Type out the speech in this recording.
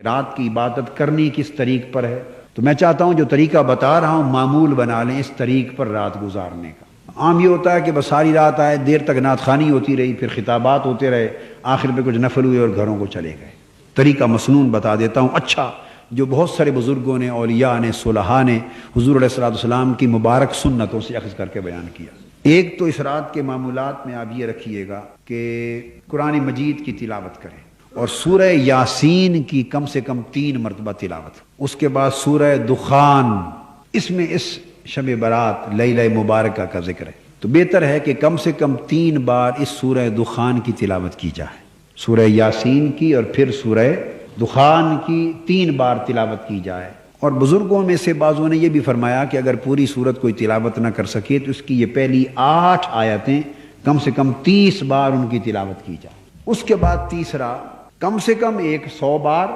رات کی عبادت کرنی کس طریق پر ہے؟ تو میں چاہتا ہوں جو طریقہ بتا رہا ہوں معمول بنا لیں اس طریق پر رات گزارنے کا۔ عام یہ ہوتا ہے کہ بس ساری رات آئے، دیر تک نعت خوانی ہوتی رہی، پھر خطابات ہوتے رہے، آخر میں کچھ نفل ہوئے اور گھروں کو چلے گئے۔ طریقہ مسنون بتا دیتا ہوں اچھا، جو بہت سارے بزرگوں نے، اولیاء نے، صلحاء نے حضور علیہ الصلوۃ والسلام کی مبارک سنتوں سے اخذ کر کے بیان کیا۔ ایک تو اس رات کے معمولات میں آپ یہ رکھیے گا کہ قرآن مجید کی تلاوت کریں اور سورہ یاسین کی کم سے کم 3 مرتبہ تلاوت، اس کے بعد سورہ دخان، اس میں اس شب برات لیلہ مبارکہ کا ذکر ہے، تو بہتر ہے کہ کم سے کم 3 بار اس سورہ دخان کی تلاوت کی جائے، سورہ یاسین کی اور پھر سورہ دخان کی 3 بار تلاوت کی جائے۔ اور بزرگوں میں سے بعضوں نے یہ بھی فرمایا کہ اگر پوری سورت کوئی تلاوت نہ کر سکے تو اس کی یہ پہلی 8 آیتیں کم سے کم 30 بار ان کی تلاوت کی جائے۔ اس کے بعد تیسرا، کم سے کم 100 بار